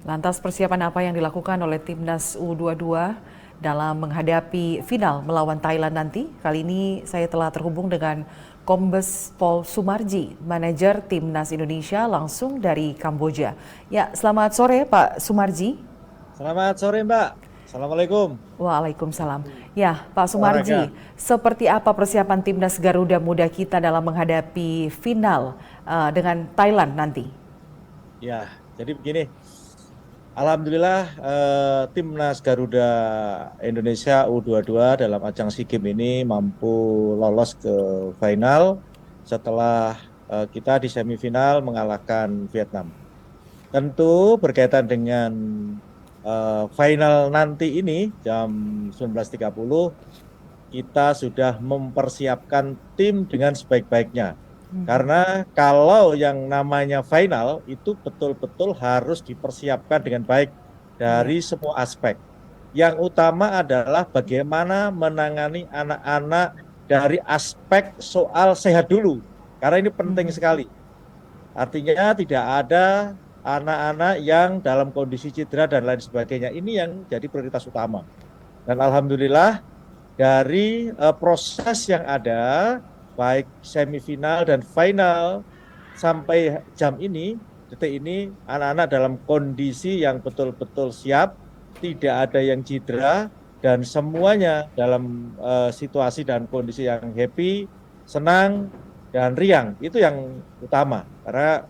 Lantas persiapan apa yang dilakukan oleh Timnas U22 dalam menghadapi final melawan Thailand nanti? Kali ini saya telah terhubung dengan Kombes Pol Sumarji, manajer Timnas Indonesia langsung dari Kamboja. Ya, selamat sore Pak Sumarji. Selamat sore Mbak. Assalamualaikum. Waalaikumsalam. Ya, Pak Sumarji, Olahraga. seperti apa persiapan Timnas Garuda Muda kita dalam menghadapi final dengan Thailand nanti? Ya, jadi begini. Alhamdulillah Timnas Garuda Indonesia U22 dalam ajang SEA Games ini mampu lolos ke final setelah kita di semifinal mengalahkan Vietnam. Tentu berkaitan dengan final nanti ini jam 19.30 kita sudah mempersiapkan tim dengan sebaik-baiknya. Karena kalau yang namanya final itu betul-betul harus dipersiapkan dengan baik Iya. dari semua aspek. Yang utama adalah bagaimana menangani anak-anak dari aspek soal sehat dulu. Karena ini penting Mhm. sekali. Artinya tidak ada anak-anak yang dalam kondisi cedera dan lain sebagainya. Ini yang jadi prioritas utama. Dan alhamdulillah dari proses yang ada, baik semifinal dan final sampai jam ini, detik ini, anak-anak dalam kondisi yang betul-betul siap, tidak ada yang cedera, dan semuanya dalam situasi dan kondisi yang happy, senang, dan riang. Itu yang utama, karena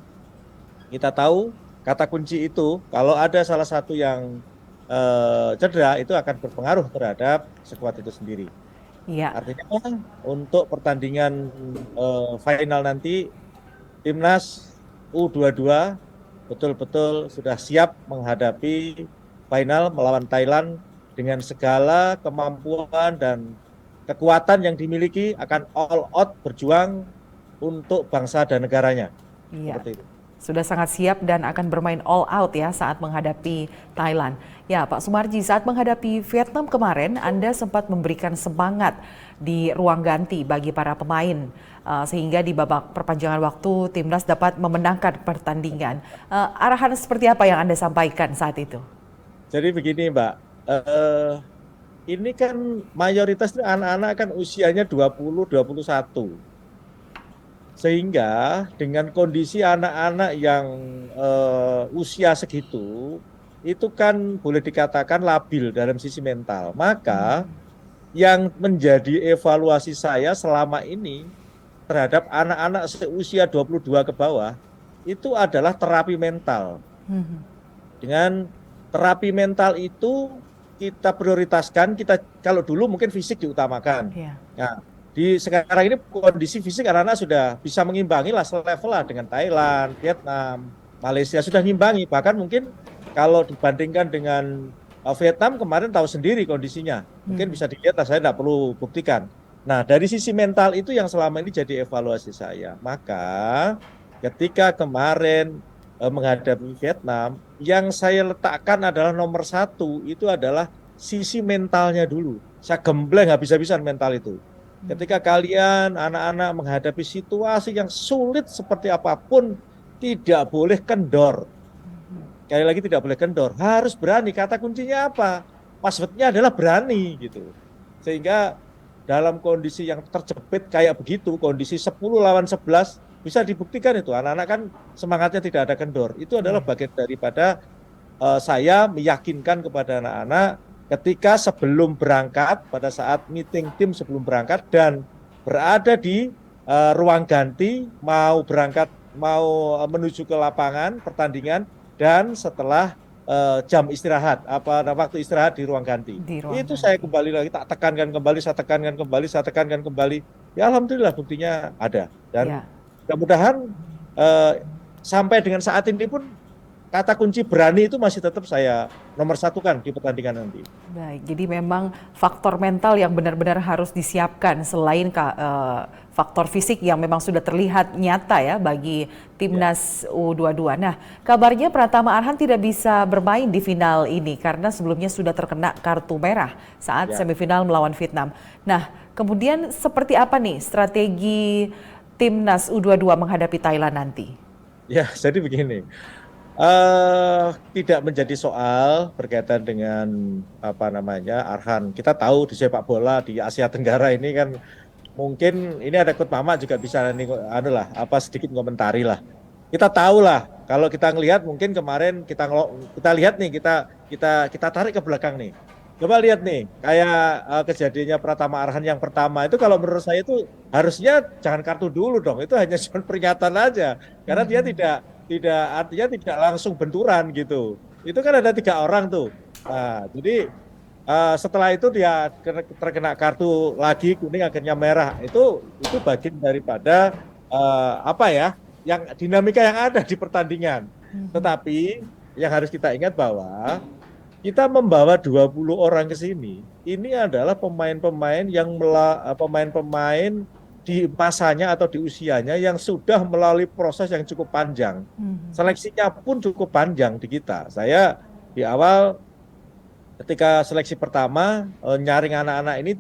kita tahu kata kunci itu, kalau ada salah satu yang cedera, itu akan berpengaruh terhadap skuad itu sendiri. Iya. Artinya untuk pertandingan final nanti Timnas U22 betul-betul sudah siap menghadapi final melawan Thailand dengan segala kemampuan dan kekuatan yang dimiliki akan all out berjuang untuk bangsa dan negaranya. Iya, Seperti itu. sudah sangat siap dan akan bermain all out ya saat menghadapi Thailand. Ya, Pak Sumarji, saat menghadapi Vietnam kemarin, Anda sempat memberikan semangat di ruang ganti bagi para pemain, sehingga di babak perpanjangan waktu timnas dapat memenangkan pertandingan. Arahan seperti apa yang Anda sampaikan saat itu? Jadi begini Mbak, eh, ini kan mayoritas itu anak-anak kan usianya 20-21. Sehingga dengan kondisi anak-anak yang usia segitu, itu kan boleh dikatakan labil dalam sisi mental. Maka yang menjadi evaluasi saya selama ini terhadap anak-anak seusia 22 ke bawah, itu adalah terapi mental. Mhm. Dengan terapi mental itu kita prioritaskan, kita kalau dulu mungkin fisik diutamakan. Ya. Nah, di sekarang ini kondisi fisik anak-anak sudah bisa mengimbangi lah selevel lah dengan Thailand, Vietnam, Malaysia sudah mengimbangi. Bahkan mungkin kalau dibandingkan dengan Vietnam kemarin tahu sendiri kondisinya. Mungkin Mhm. bisa dilihat lah, saya tidak perlu buktikan. Nah, dari sisi mental itu yang selama ini jadi evaluasi saya. Maka ketika kemarin menghadapi Vietnam, yang saya letakkan adalah nomor satu itu adalah sisi mentalnya dulu. Saya gembleng habis-habisan mental itu. Ketika kalian anak-anak menghadapi situasi yang sulit seperti apapun, tidak boleh kendor. Sekali lagi tidak boleh kendor, harus berani. Kata kuncinya apa? Passwordnya adalah berani gitu. Sehingga dalam kondisi yang terjepit kayak begitu, kondisi 10 lawan 11, bisa dibuktikan itu. Anak-anak kan semangatnya tidak ada kendor. Itu adalah Ya. bagian daripada saya meyakinkan kepada anak-anak ketika sebelum berangkat, pada saat meeting tim sebelum berangkat dan berada di ruang ganti, mau berangkat, mau menuju ke lapangan pertandingan, dan setelah jam istirahat, waktu istirahat di ruang ganti. Di ruang Itu saya ganti. kembali lagi, tak tekankan kembali, saya tekankan kembali, saya tekankan kembali. Ya alhamdulillah buktinya ada. Dan Ya. mudah-mudahan sampai dengan saat ini pun kata kunci berani itu masih tetap saya nomor satukan di pertandingan nanti. Baik, jadi memang faktor mental yang benar-benar harus disiapkan selain faktor fisik yang memang sudah terlihat nyata ya bagi Ya, timnas U22. Nah, kabarnya Pratama Arhan tidak bisa bermain di final ini karena sebelumnya sudah terkena kartu merah saat ya, semifinal melawan Vietnam. Nah, kemudian seperti apa nih strategi timnas U22 menghadapi Thailand nanti? ya. Jadi begini, Tidak menjadi soal berkaitan dengan apa namanya Arhan. Kita tahu di sepak bola di Asia Tenggara ini kan mungkin ini ada Coach Mama juga bisa nih, anu lah, apa sedikit komentari lah. Kita tahu lah kalau kita ngelihat mungkin kemarin kita lihat nih kita tarik ke belakang nih. Coba lihat nih kayak kejadiannya Pratama Arhan yang pertama itu kalau menurut saya itu harusnya jangan kartu dulu dong. Itu hanya cuma peringatan aja karena dia tidak artinya tidak langsung benturan gitu. Itu kan ada 3 orang tuh. Nah, jadi setelah itu dia terkena kartu lagi kuning akhirnya merah. Itu bagian daripada apa ya? Yang dinamika yang ada di pertandingan. Tetapi yang harus kita ingat bahwa kita membawa 20 orang ke sini, ini adalah pemain-pemain pemain-pemain di masanya atau di usianya yang sudah melalui proses yang cukup panjang. Seleksinya pun cukup panjang di kita. Saya di awal ketika seleksi pertama nyaring anak-anak ini,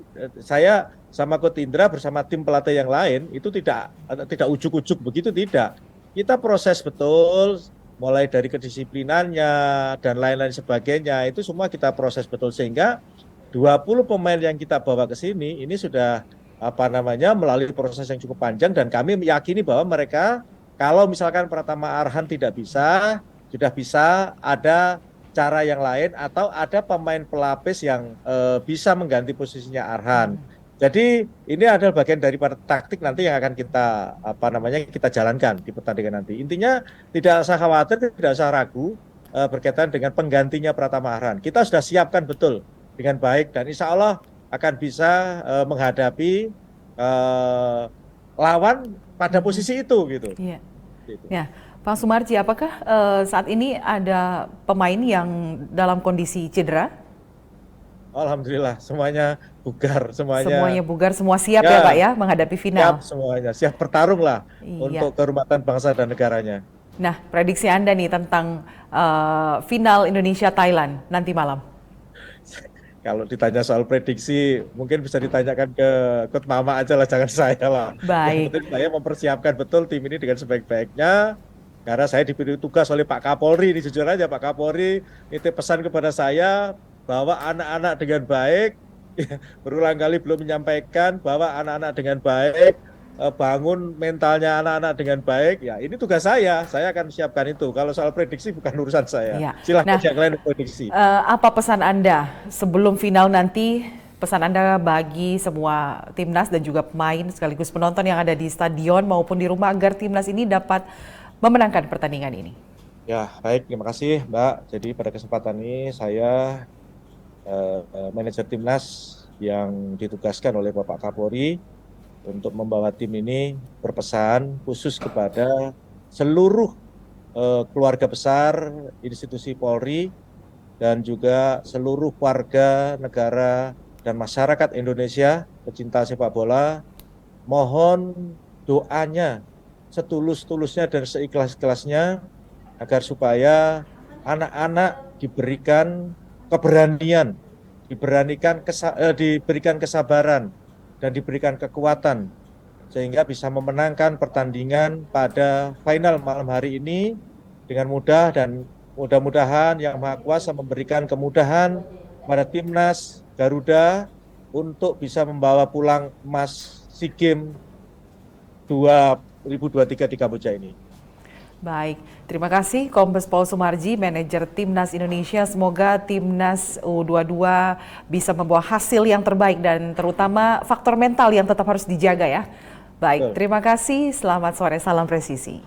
saya sama Coach Indra bersama tim pelatih yang lain itu tidak ujuk-ujuk begitu, tidak. Kita proses betul mulai dari kedisiplinannya dan lain-lain sebagainya, itu semua kita proses betul sehingga 20 pemain yang kita bawa ke sini ini sudah apa namanya melalui proses yang cukup panjang dan kami meyakini bahwa mereka kalau misalkan Pratama Arhan tidak bisa, sudah bisa ada cara yang lain atau ada pemain pelapis yang bisa mengganti posisinya Arhan. Jadi ini adalah bagian daripada taktik nanti yang akan kita kita jalankan di pertandingan nanti. Intinya tidak usah khawatir, tidak usah ragu berkaitan dengan penggantinya Pratama Arhan. Kita sudah siapkan betul dengan baik dan insya Allah akan bisa menghadapi lawan pada posisi itu gitu. Iya. Gitu. Ya, Pak Sumarji, apakah saat ini ada pemain yang dalam kondisi cedera? Alhamdulillah semuanya bugar, Semuanya bugar, semua siap ya Pak ya menghadapi final. Siap semuanya, siap bertarung lah Iya. untuk kehormatan bangsa dan negaranya. Nah, prediksi Anda nih tentang final Indonesia-Thailand nanti malam. Kalau ditanya soal prediksi, mungkin bisa ditanyakan ke Coach Mama aja lah, jangan saya lah. Yang Baik. penting saya mempersiapkan betul tim ini dengan sebaik-baiknya. Karena saya diberi tugas oleh Pak Kapolri, ini jujur aja Pak Kapolri nitip pesan kepada saya bahwa anak-anak dengan baik, berulang kali belum menyampaikan bahwa anak-anak dengan baik, bangun mentalnya anak-anak dengan baik, ya ini tugas saya akan siapkan itu. Kalau soal prediksi bukan urusan saya. Iya. Silahkan Nah, yang lain prediksi. apa pesan Anda sebelum final nanti? Pesan Anda bagi semua timnas dan juga pemain sekaligus penonton yang ada di stadion maupun di rumah agar timnas ini dapat memenangkan pertandingan ini. Ya, baik, terima kasih Mbak. Jadi pada kesempatan ini saya manajer timnas yang ditugaskan oleh Bapak Kapolri untuk membawa tim ini berpesan khusus kepada seluruh keluarga besar institusi Polri dan juga seluruh warga negara dan masyarakat Indonesia pecinta sepak bola, mohon doanya setulus-tulusnya dan seikhlas-ikhlasnya agar supaya anak-anak diberikan keberanian, diberikan kesabaran dan diberikan kekuatan sehingga bisa memenangkan pertandingan pada final malam hari ini dengan mudah, dan mudah-mudahan Yang Maha Kuasa memberikan kemudahan pada timnas Garuda untuk bisa membawa pulang emas SEA Games 2023 di Kamboja ini. Baik, terima kasih Kombes Pol Sumarji, manajer Timnas Indonesia. Semoga Timnas U22 bisa membawa hasil yang terbaik dan terutama faktor mental yang tetap harus dijaga ya. Baik, terima kasih. Selamat sore, salam presisi.